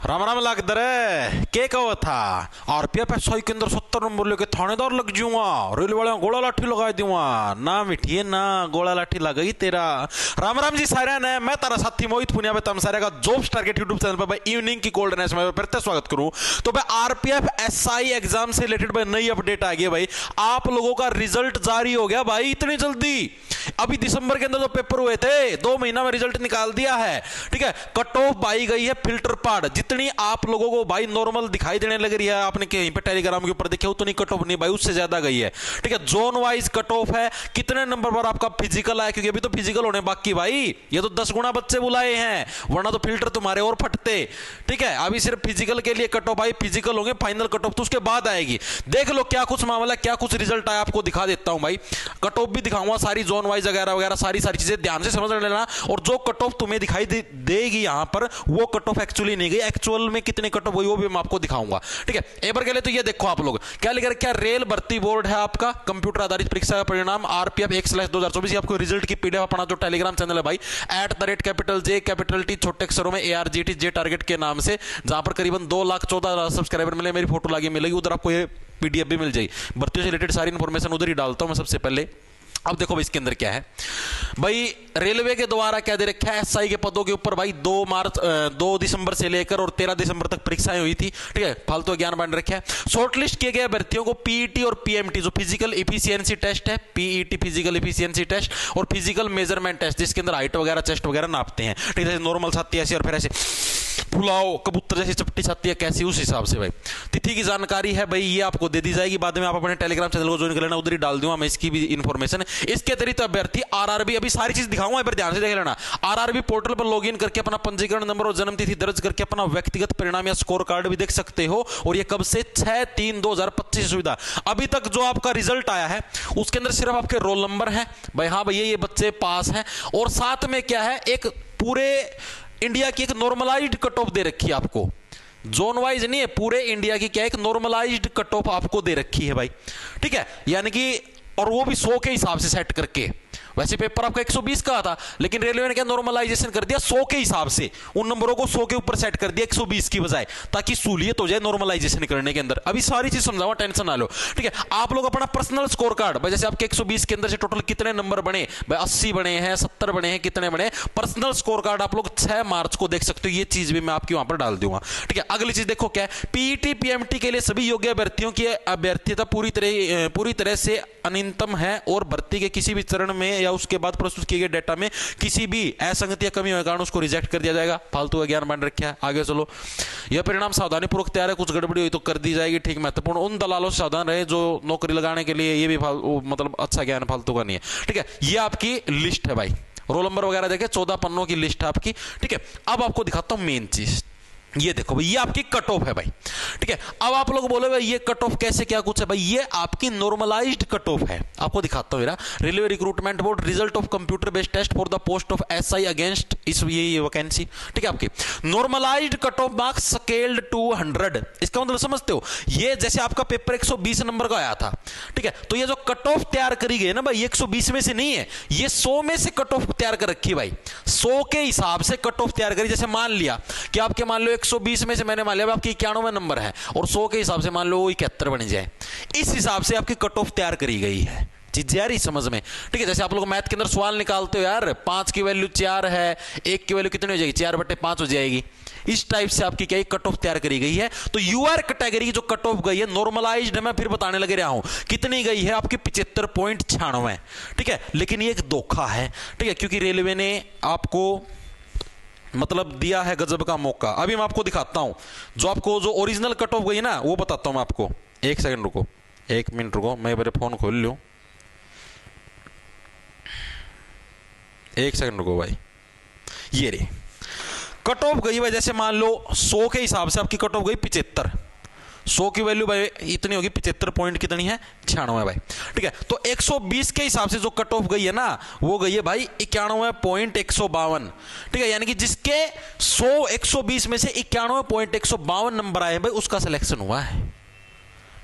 राम राम लाग दरे के कहो था आरपीएफ एसआई के अंदर 70 नंबर लेके थानेदार लग जाऊंगा, रेल वाले गोला लाठी लगा दूंगा ना मिठिए ना गोला लाठी लगई तेरा। राम राम जी सारे ने मैं तारा साथी मोहित पुनिया पे तुम सारे का जॉब्स टारगेट यूट्यूब चैनल पर भाई इवनिंग की कोल्डनेस में फिर से स्वागत करूं। तो भाई आरपीएफ एसआई एग्जाम से रिलेटेड भाई नई अपडेट आ गई भाई, आप लोगों का रिजल्ट जारी हो गया भाई इतनी जल्दी। अभी दिसंबर के अंदर जो पेपर हुए थे 2 महीना में रिजल्ट निकाल दिया है, ठीक है। कट ऑफ पाई गई है फिल्टर पार्ट, जितनी आप लोगों को भाई नॉर्मल दिखाई देने लग रही है, आपने कहीं पे टेलीग्राम के ऊपर देखा उतनी कट ऑफ नहीं भाई, उससे ज्यादा गई है, ठीक है। जोन वाइज कट ऑफ है, कितने नंबर पर आपका फिजिकल आया, क्योंकि अभी तो फिजिकल होने बाकी भाई, ये तो 10 गुना बच्चे बुलाए हैं, वरना तो फिल्टर तुम्हारे और फटते, ठीक है। अभी सिर्फ फिजिकल के लिए कट ऑफ भाई, फिजिकल होंगे फाइनल कट ऑफ तो उसके बाद आएगी। देख लो क्या कुछ मामला, क्या कुछ रिजल्ट आया, आपको दिखा देता हूं भाई, कट ऑफ भी दिखाऊंगा सारी जोन वाइज वगैरह वगैरह सारी चीजें ध्यान से समझ लेना। और जो कट ऑफ तुम्हें दिखाई देगी यहां पर वो कट ऑफ एक्चुअली नहीं गई, एक्चुअल में कितने कट ऑफ हुई वो भी मैं आपको दिखाऊंगा, ठीक है। एक बार के लिए तो ये देखो आप लोग क्या लिख रखा है, रेल भर्ती बोर्ड है आपका, कंप्यूटर आधारित परीक्षा का परिणाम आरपीएफ 1/2024, आपको रिजल्ट की पीडीएफ अपना जो टेलीग्राम चैनल है भाई @J कैपिटल T छोटे अक्षरों में ARGT जे टारगेट के नाम से, जहां पर करीबन 2,14,000 सब्सक्राइबर मिले, मेरी फोटो लागी मिलेगी, उधर आपको ये पीडीएफ भी मिल जाएगी। भर्तियों से रिलेटेड सारी इंफॉर्मेशन उधर ही डालता हूं मैं सबसे पहले। अब देखो भाई इसके अंदर क्या है भाई, रेलवे के द्वारा क्या दे रखा है, एसआई के पदों के ऊपर भाई 2 दिसंबर से लेकर और 13 दिसंबर तक परीक्षाएं हुई थी, ठीक है। फालतू ज्ञान बांट रखा है। शॉर्टलिस्ट किए गए अभ्यर्थियों को पीईटी और पीएमटी जो फिजिकल इफिशियंसी टेस्ट है, पीईटी फिजिकल इफिशियंसी टेस्ट और फिजिकल मेजरमेंट टेस्ट, जिसके अंदर हाइट वगैरह चेस्ट वगैरह नापते हैं, ठीक है। नॉर्मल छाती ऐसी और फिर ऐसे फुलाओ कबूतर जैसी चपटी छाती है कैसी, उस हिसाब से भाई तिथि की जानकारी है भाई, ये आपको दे दी जाएगी बाद में, आप अपने टेलीग्राम चैनल को ज्वाइन कर लेना, उधर ही डाल दूंगा मैं इसकी भी इंफॉर्मेशन। इसके अतिरिक्त अभ्यर्थी आरआरबी, अभी सारी चीज दिखाऊंगा पर ध्यान से देख लेना, आरआरबी पोर्टल पर लॉगिन करके अपना पंजीकरण नंबर और जन्म तिथि दर्ज करके अपना व्यक्तिगत परिणाम या स्कोर कार्ड भी देख सकते हो। और ये कब से 6/3/2025 सुविधा। अभी तक जो आपका रिजल्ट आया है उसके अंदर सिर्फ आपके रोल नंबर है भाई, हाँ भैया ये बच्चे पास हैं, और साथ में क्या है, एक पूरे इंडिया की एक नॉर्मलाइज्ड कट ऑफ दे रखी है आपको, जोन वाइज नहीं है, पूरे इंडिया की क्या एक नॉर्मलाइज्ड कट ऑफ आपको दे रखी है भाई, ठीक है। यानी कि और वो भी 100 के हिसाब से सेट करके, वैसे पेपर आपका 120 का था, लेकिन रेलवे ने क्या नॉर्मलाइजेशन कर दिया 100 के हिसाब से, उन नंबरों को 100 के ऊपर सेट कर दिया 120 की बजाय, ताकि सहूलियत हो जाए नॉर्मलाइजेशन करने के अंदर। अभी सारी चीज समझाऊंगा, टेंशन ना लो, ठीक है। आप लोग अपना पर्सनल स्कोर कार्ड भाई, जैसे आपके 120 के अंदर से टोटल कितने नंबर बने भाई, 80 बने हैं, 70 बने हैं, कितने बने, पर्सनल स्कोर कार्ड आप लोग 6 मार्च को देख सकते हो, ये चीज भी मैं आपकी वहां पर डाल दूंगा, ठीक है। अगली चीज देखो क्या है, पीईटी पीएमटी के लिए सभी योग्य अभ्यर्थियों की अभ्यर्थीता पूरी तरह से अनियंत्रण है, और भर्ती के किसी भी चरण में या उसके बाद प्रस्तुत किए गए डेटा में किसी भी असंगति या कमी होने के कारण उसको रिजेक्ट कर दिया जाएगा। फालतू का ज्ञान बांट रखा है। आगे चलो, यह परिणाम सावधानी पूर्वक तैयार है, कुछ गड़बड़ी हुई तो कर दी जाएगी, ठीक। महत्वपूर्ण उन दलालों से सावधान रहे जो नौकरी लगाने के लिए, ये भी मतलब अच्छा ज्ञान फालतू का नहीं है, ठीक है। ये आपकी लिस्ट है भाई, रोल नंबर वगैरह देखे 14 पन्नों की लिस्ट है आपकी, ठीक है। अब आपको दिखाता हूं मेन चीज, ये देखो भाई ये आपकी कट ऑफ है भाई, ठीक है। अब आप लोग बोले भाई ये कट ऑफ कैसे क्या कुछ है भाई, ये आपकी नॉर्मलाइज्ड कट ऑफ है, आपको दिखाता हूं। Railway recruitment board result of computer based test for the post of SI against इस ये वैकेंसी, ठीक है। आपकी normalised cut off marks scaled to 100, इसका मतलब समझते हो, ये जैसे आपका पेपर 120 नंबर का आया था, ठीक है, तो ये जो कट ऑफ तैयार करी गई है ना भाई, 120 में से नहीं है, ये 100 में से कट ऑफ तैयार कर रखी है भाई, 100 के हिसाब से कट ऑफ तैयार करी। जैसे मान लिया कि आपके मान लो 120 में से मैंने मान लिया आपकी 91 नंबर है, और 100 के हिसाब से मान लो 71 बन जाए, इस हिसाब से आपकी कट ऑफ तैयार करी गई है। चीज यार समझ में, ठीक है। जैसे आप लोग मैथ के अंदर सवाल निकालते हो यार, 5 की वैल्यू 4 है, 1 की वैल्यू कितनी हो जाएगी, 4/5 हो जाएगी, इस टाइप से आपकी क्या कट ऑफ तैयार करी गई है। तो यूआर कैटेगरी की जो कट ऑफ गई है नॉर्मलाइज्ड, मैं फिर बताने लगे रहा हूं कितनी गई है आपकी 75.96, ठीक है। लेकिन ये एक धोखा है, ठीक है, क्योंकि रेलवे ने आपको मतलब दिया है गजब का मौका। अभी मैं आपको दिखाता हूं, जो आपको जो ओरिजिनल कट ऑफ गई ना वो बताता हूं मैं आपको। एक सेकंड रुको, 1 मिनट रुको, मैं मेरे फोन खोल लूं, 1 सेकंड रुको भाई। ये रे कट ऑफ गई भाई, जैसे मान लो 100 के हिसाब से आपकी कट ऑफ गई 75, 100 की वैल्यू भाई इतनी होगी, 75 पॉइंट कितनी है, 96 भाई, ठीक है। तो 120 के हिसाब से जो कट ऑफ गई है ना वो गई है भाई 91.152, ठीक है। यानी कि जिसके 120 में से 91.152 नंबर आए भाई उसका सिलेक्शन हुआ है,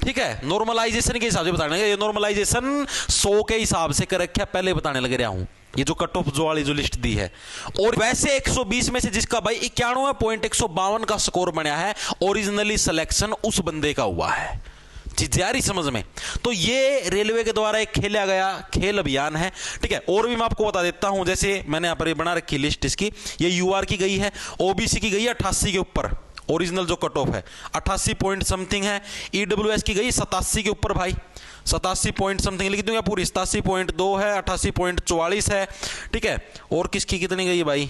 ठीक है। नॉर्मलाइजेशन के हिसाब से बताने, ये नॉर्मलाइजेशन 100 के हिसाब से कर रखा, पहले बताने लगे रहा हूं, ये जो कट ऑफ जो वाली जो लिस्ट दी है। और वैसे 120 में से जिसका भाई 91.152 का स्कोर बना है, ओरिजिनली सिलेक्शन उस बंदे का हुआ है। चीज आ रही समझ में? तो ये रेलवे के द्वारा एक खेला गया खेल अभियान है, ठीक है। और भी मैं आपको बता देता हूं, जैसे मैंने यहां पर बना रखी लिस्ट इसकी, ये यूआर की गई है, ओबीसी की गई है 88 के ऊपर, ओरिजिनल जो कट ऑफ है 88 पॉइंट समथिंग है, ईडब्ल्यूएस की गई 87 के ऊपर भाई, 87 पॉइंट समथिंग लिख दूंगा पूरी, 87.2 है, 88.44 है, ठीक है। और किसकी कितनी गई भाई?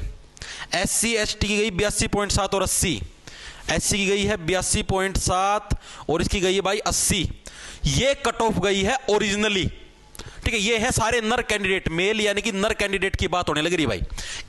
एससी एसटी की गई 82.7 और 80, एससी की गई है 82.7 और इसकी गई है भाई 80। ये कट ऑफ गई है ओरिजिनली, ठीक है। ये है सारे नर कैंडिडेट, मेल यानी कि नर कैंडिडेट की बात होने लग रही भाई।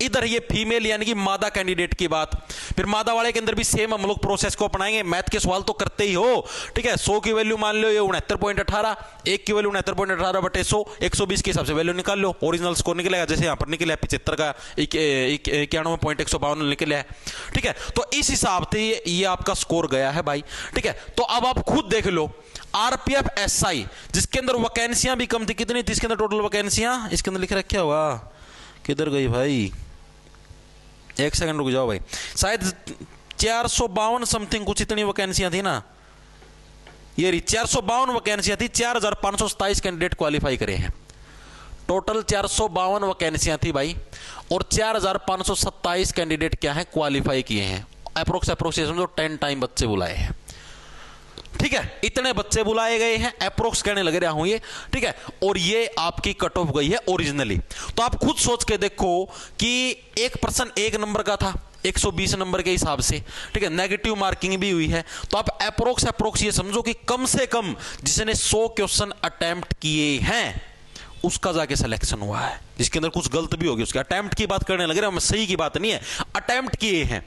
इधर ये फीमेल यानी कि मादा कैंडिडेट की बात। फिर मादा वाले के अंदर भी सेम हम लोग प्रोसेस को अपनाएंगे, मैथ के सवाल तो करते ही हो, ठीक है। 100 की वैल्यू मान लो ये 69.18, 1 की वैल्यू 69.18 बटे 100, 120 के हिसाब से वैल्यू निकाल लो, ओरिजिनल स्कोर निकलेगा। जैसे यहां पर निकला 75 का 91.152 निकला है, ठीक है। तो इस हिसाब से ये आपका स्कोर गया है भाई, ठीक है। तो अब आप खुद देख लो, आरपीएफ एसआई जिसके अंदर वैकेंसियां भी कम थी, कितनी थी इसके अंदर टोटल वैकेंसियां? इसके अंदर लिख रखा हुआ, किधर गई भाई? एक सेकंड रुक जाओ भाई, शायद 452 समथिंग कुछ इतनी वैकेंसियां थी ना, ये रही 452 वैकेंसियां थी, 4527 कैंडिडेट क्वालिफाई करे हैं। टोटल 452 वैकेंसियां थी भाई, और 4527 कैंडिडेट क्या है क्वालिफाई किए हैं। अप्रोक्सिमेशन जो 10 टाइम बच्चे बुलाए हैं, ठीक है। इतने बच्चे बुलाए गए हैं, अप्रोक्स कहने लग रहा हूं ये, ठीक है। और ये आपकी कट ऑफ गई है ओरिजिनली। तो आप खुद सोच के देखो कि एक पर्सन 1 नंबर का था 120 नंबर के हिसाब से, ठीक है, नेगेटिव मार्किंग भी हुई है। तो आप अप्रोक्स ये समझो कि कम से कम जिसने 100 क्वेश्चन अटेम्प्ट किए हैं उसका जाके सिलेक्शन हुआ है। जिसके अंदर कुछ गलत भी होगी, उसके अटेम्प्ट की बात करने लग रहे हैं, सही की बात नहीं है, अटेम्प्ट किए हैं,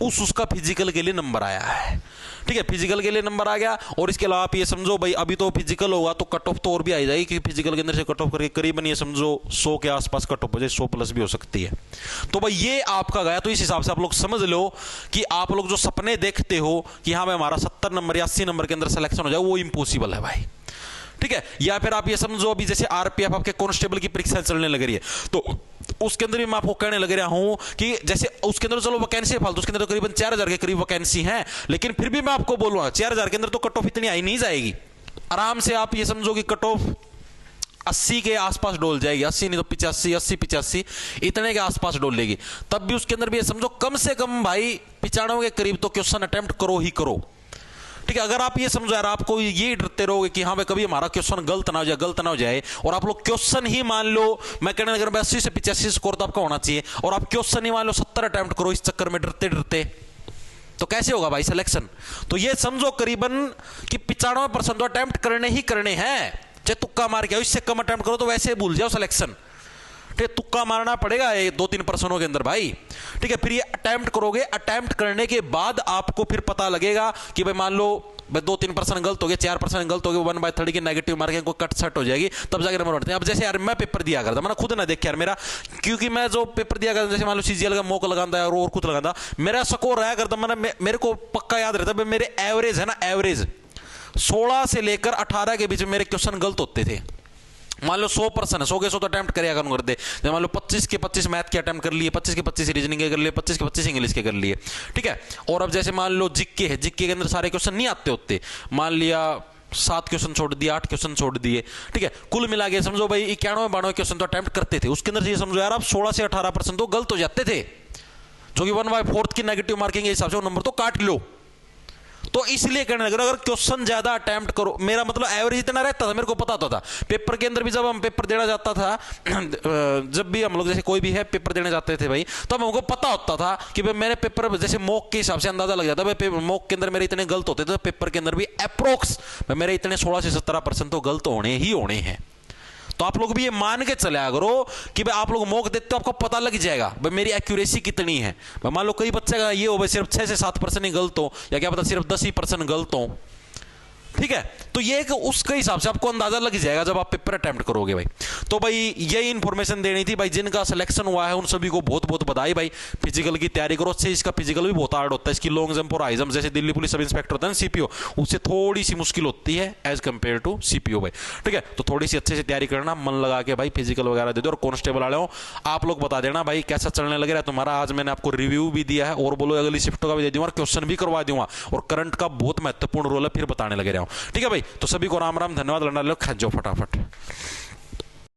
उसका फिजिकल के लिए नंबर आया है, ठीक है। फिजिकल के लिए नंबर आ गया। और इसके अलावा आप ये समझो भाई, अभी तो फिजिकल होगा तो कट ऑफ तो और भी आ जाएगी, क्योंकि फिजिकल के अंदर से कट ऑफ करके करीबन ये समझो 100 के आसपास कट ऑफ हो जाए, 100 प्लस भी हो सकती है। तो भाई ये आपका गया। तो इस हिसाब से आप लोग समझ लो कि आप लोग जो सपने देखते हो कि हाँ भाई हमारा 70 नंबर या 80 नंबर के अंदर सिलेक्शन हो जाए, वो इंपॉसिबल है भाई, ठीक है। या फिर आप ये समझो अभी जैसे आरपीएफ आपके कांस्टेबल की परीक्षा चलने लग रही है, तो उसके अंदर भी मैं आपको कहने लग रहा हूं कि जैसे उसके अंदर चलो वैकेंसी फालतू, उसके अंदर तो करीबन 4000 के करीब वैकेंसी है, लेकिन फिर भी मैं आपको बोलूंगा 4000 के अंदर तो कट ऑफ इतनी आई नहीं जाएगी। आराम से आप ये समझो कि कट ऑफ 80 के आसपास डोल जाएगी, 80 नहीं तो 85, 80-85 इतने के आसपास डोल लेगी। तब भी उसके अंदर भी ये समझो कम से कम भाई 95 के करीब तो क्वेश्चन अटेम्प्ट करो ही करो, ठीक है। अगर आप ये समझो यार, आपको ये डरते रहोगे कि हाँ भाई कभी हमारा क्वेश्चन गलत ना हो जाए, और आप लोग क्वेश्चन ही मान लो, मैं कहने लग रहा हूं 80 से 85 स्कोर तो आपका होना चाहिए, और आप क्वेश्चन ही मान लो 70 अटेम्प्ट करो इस चक्कर में डरते, तो कैसे होगा भाई सिलेक्शन? तो ये समझो करीबन कि 95% तो अटेम्प्ट करने ही करने हैं, चाहे तुक्का मार के इससे कम अटेम्प्ट करो तो वैसे भूल जाओ सिलेक्शन, ठीक है। तुक्का मारना पड़ेगा 2-3 पर्सनों के अंदर भाई, ठीक है। फिर ये अटेम्प्ट करोगे, अटेम्प्ट करने के बाद आपको फिर पता लगेगा कि भाई मान लो 2-3% गलत हो गए, 4% गलत हो गए, 1/3 की नेगेटिव मार्किंग को कट सट हो जाएगी, तब जाकर नंबर बढ़ते हैं। अब जैसे यार मैं पेपर दिया करता, मैंने खुद ना देख यार मेरा, क्योंकि मैं जो पेपर दिया करता जैसे मान लो सीजीएल का मौका लगाता है और कुछ लगाता, मेरा स्कोर रहा करता, मैंने मेरे को पक्का याद रहता मेरे एवरेज है ना, एवरेज 16 से लेकर 18 के बीच में मेरे क्वेश्चन गलत होते थे। मान लो 100% है, 100 के 100 तो अटेम्प्ट करेगा करूँ कर दे, मान लो 25 के 25 मैथ के अटेम्प्ट कर लिए, 25 के 25 रीजनिंग के कर लिए, 25 के 25 इंग्लिश के कर लिए, ठीक है। और अब जैसे मान लो जिक्के है, जिक्के के अंदर सारे क्वेश्चन नहीं आते होते, मान लिया 7 क्वेश्चन छोड़ दिए, 8 क्वेश्चन छोड़ दिए, ठीक है। कुल मिला के समझो भाई 91-92 क्वेश्चन तो अटेम्प्ट करते थे, उसके अंदर ये समझो यार आप 16 से 18% तो गलत हो जाते थे, जो कि 1/4 की नेगेटिव मार्किंग के हिसाब से वो नंबर तो काट लो। तो इसलिए कहने लगा अगर क्वेश्चन ज्यादा अटेम्प्ट करो, मेरा मतलब एवरेज इतना रहता था, मेरे को पता था पेपर के अंदर भी, जब हम पेपर देना जाता था जब भी हम लोग जैसे कोई भी है पेपर देने जाते थे भाई, तो हमको पता होता था कि भाई मेरे पेपर जैसे मॉक के हिसाब से अंदाजा लग जाता है, मॉक के अंदर मेरे इतने गलत होते थे, तो पेपर के अंदर भी अप्रोक्स मेरे इतने 16 से 17% तो गलत होने ही होने हैं। तो आप लोग भी ये मान के चला करो कि भाई आप लोग मॉक देते हो, आपको पता लग जाएगा भाई मेरी एक्यूरेसी कितनी है। मान लो कई बच्चे का ये हो भाई सिर्फ 6 से 7% ही गलत हो, या क्या पता सिर्फ 10% गलत हो, ठीक है, तो ये एक उसके हिसाब से आपको अंदाजा लग जाएगा जब आप पेपर अटेम्प्ट करोगे भाई। तो भाई यही इंफॉर्मेशन देनी थी भाई। जिनका सिलेक्शन हुआ है उन सभी को बहुत बहुत बधाई भाई। फिजिकल की तैयारी करो, अच्छे इसका फिजिकल भी बहुत हार्ड होता है। इसकी लॉन्ग जंप और हाई जंप जैसे दिल्ली पुलिस सब इंस्पेक्टर होता है ना सीपीओ, उससे थोड़ी सी मुश्किल होती है एज कंपेयर टू सीपीओ भाई। ठीक है, तो थोड़ी सी अच्छे से तैयारी करना, मन लगा के भाई फिजिकल वगैरह दे दो। और कांस्टेबल वाले हो आप लोग बता देना भाई कैसा चलने लग रहा है तुम्हारा। आज मैंने आपको रिव्यू भी दिया है और बोलो अगली शिफ्टों का भी दे दूंगा और क्वेश्चन भी करवा दूंगा और करंट का बहुत महत्वपूर्ण रोल है फिर बताने लगे रहा हूं। ठीक है भाई, तो सभी को राम राम, धन्यवाद। लड़ना लो, खा जाओ फटाफट।